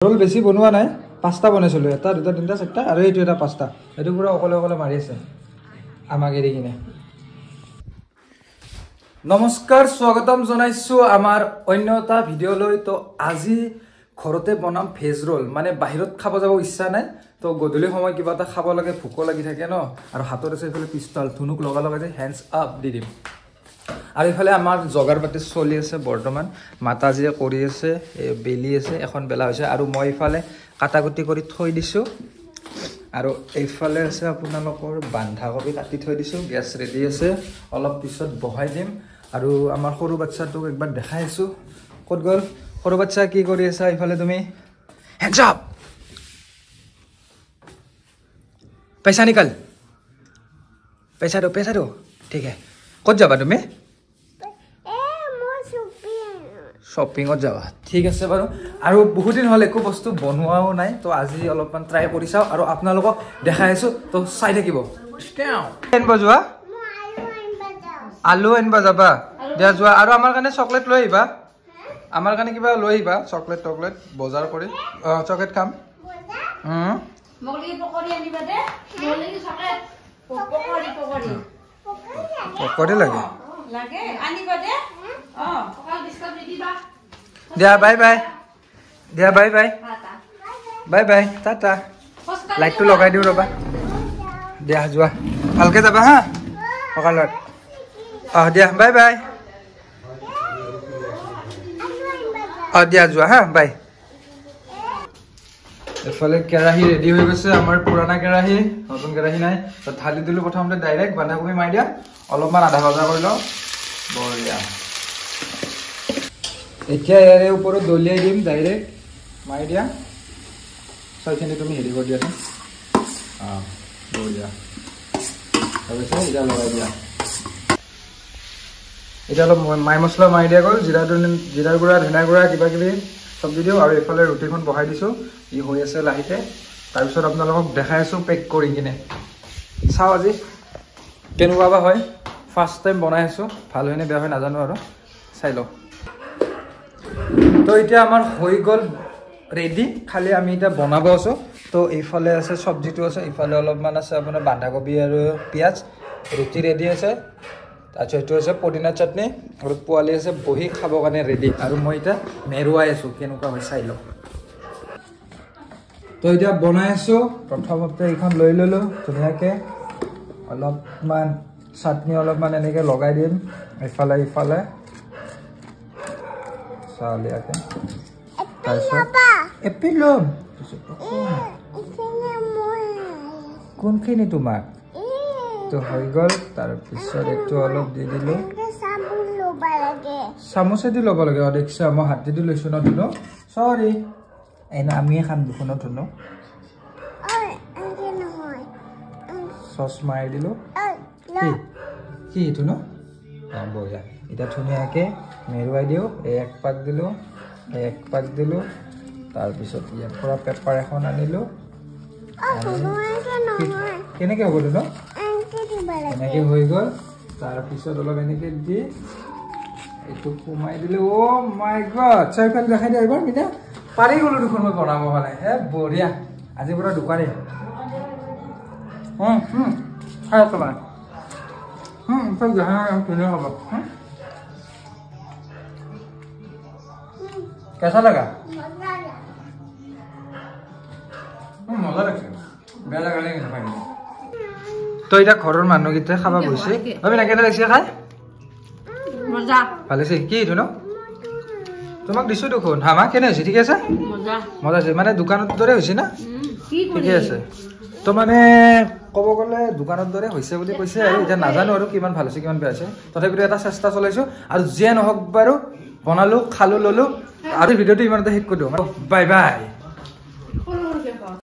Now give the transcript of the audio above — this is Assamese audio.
रोल बेसि बनवा ना पाँचटा बनाइছিলো এটা দুটা তিনটা চাৰটা আৰু এইটো এটা পাঁচটা এটো পুৰা অকলে অকলে মাৰি আছে আমাক এৰি কিনে নমস্কাৰ স্বাগতম জনাইছো আমাৰ অন্যটা ভিডিও লৈ তো আজি ঘৰতে বনাম ভেজ ৰোল মানে বাহিৰত খাব যাব ইচ্ছা নাই তো গধূলি সময় কিবা এটা খাব লাগে ভুক লাগি থাকে ন আৰু হাতত আছে ইফালে পিস্তল ধুনুক লগা লগা যে হ্যান্ডস আপ দি দিম আৰু ইফালে আমাৰ জগাৰ পাতি চলি আছে বৰ্তমান মাতাজিয়ে কৰি আছে বেলি আছে এখন বেলা হৈছে আৰু মই ইফালে কাটাকুটি কৰি থৈ দিছো আৰু এইফালে আছে আপোনালোকৰ বন্ধাকবি কাটি থৈ দিছো গ্যাস ৰেডি আছে অলপ পিছত বহাই দিম আৰু আমাৰ সৰু বাচ্চাটোক একবাৰ দেখাইছো কত গল সৰু বাচ্চা কি কৰি আছে ইফালে তুমি হ্যান্ডস আপ पैसा निकल पैसा दो ठीक है कत जाबा তুমি शॉपिंगत जाबा ठीक আছে বাৰু আৰু বহুত দিন হল একো বস্তু বনোৱাও নাই তো আজি অলপমান ট্ৰাই কৰি চাও আৰু আপোনালোকক দেখাই আছো তো চাই থাকিব এন বজোৱা আলু এনবা যাবা দিয়া যোৱা আৰু আমাৰ কাৰণে চকলেট লৈ আহিবা আমাৰ কাৰণে কিবা লৈ আহিবা চকলেট টকলেট বজাৰ কৰি চকলেট খাম মগলি পকৰি আনিবা দে মগলি চকলেট পকৰি পকৰি লাগে আনিবা দে পকৰি বিস্কুট দি দিবা দিয়া বাই বাই টাটা লাইটটো লগাই দিও ৰবা দিয়া যোৱা ভালকে যাবা হা সকালত দিয়া বাই দিয়া যোৱা হা বাই এফালে কেৰাহী ৰেডি হৈ গৈছে আমাৰ পুৰণা কেৰাহী নতুন কেৰাহী নাই তো ঢালি দিলো প্ৰথমতে ডাইৰেক্ট বন্ধাকবি মাৰি দিয়া অলপমান আধা ভাজা কৰি লওঁ বঢ়িয়া এতিয়া ইয়াৰে ওপৰত দলিয়াই দিম ডাইৰেক্ট মাৰি দিয়া চাইখিনি তুমি হেৰি কৰি দিয়াচোন বঢ়িয়া তাৰপিছত এতিয়া লগাই দিয়া এতিয়া অলপ মাই মছলা মাৰি দিয়া গ'ল জিৰাৰ গুড়া ধনিয়াৰ গুড়া কিবা কিবি সব দি দিও আৰু এফালে ৰুটিখন বহাই দিছো ই হৈ আছে লাহিতে তাৰপিছত আপোনালোকক দেখাই আছো পেক কৰি কিনে চাও আজি কেনেকুৱা বা হয় ফাৰ্ষ্ট টাইম বনাই আছো ভাল হয়নে বেয়া হয় নাজানো আৰু চাই লও তো এতিয়া আমাৰ হৈ গ'ল ৰেডি খালি আমি এটা বনাব আছো তো এইফালে আছে সবজিটো আছে ইফালে অলপমান আছে আপোনাৰ বন্ধাকবি আৰু পিয়াজ ৰুটি ৰেডি আছে আচ্ছা এইটো আছে পুদিনা চাটনি আৰু পোৱালি আছে বহি খাব কাৰণে ৰেডি আৰু মই এটা মেৰুৱাই আছো কেনেকুৱা হয় চাই লও তো এতিয়া বনাই আছো প্ৰথমতে এইখন লৈ ললো ধুনীয়াকে অলপমান চাটনি অলপমান এনেকে লগাই দিম ইফালে চালিয়াকে তাৰপিছত এপিল লম কোনখিনি তোমাক তো হৈ গ'ল তাৰপিছত এইটো অলপ দি দিলো চামুচেদি ল'ব লাগে দেখিছা মই হাতে দি লৈছো ন ধুনো সৰি এনে আমিয়ে খাম দুখনো ধুনো চচ মাৰি দিলো কি ধুনো বঢ়িয়া এতিয়া ধুনীয়াকে মেৰুৱাই দিওঁ এক পাক দিলো তাৰপিছত ইয়াৰ পৰা পেপাৰ এখন আনিলো কেনেকে হ'ব ধুনো এনেকে হৈ গ'ল তাৰপিছত অলপ এনেকে দি এইটো সোমাই দিলো অ মাই গড চাইফাল দেখাই দিয়া এবাৰ মিনা পাৰি গ'লো দুখন মই বনাব মানে হে বঢ়িয়া আজি পুৰা দোকানী খাই তোমাৰ চব দেখা ধুনীয়া হ'ব কেঁচা লাগা মজা লাগছে বেয়া লাগা নাই কিন্তু পানী তো এটা ঘৰৰ মানুহকেইটা খাব গৈছে আমি না কেনে লাগিছে খাই মজা ভালে আছে কি ধুনো তোমাক দিছো দেখোন হামা কেনে হৈছে ঠিক আছে মজা আছে মানে দোকানত দৰে হৈছে না ঠিকে আছে তো মানে ক'ব গ'লে দোকানত দৰে হৈছে বুলি কৈছে আৰু এতিয়া নাজানো আৰু কিমান ভাল হৈছে কিমান বেয়া হৈছে তথাপিতো এটা চেষ্টা চলাইছো আৰু যিয়ে নহওক বাৰু বনালো খালো ললো আৰু ভিডিঅ'টো ইমানতে শেষ কৰি দিওঁ বাই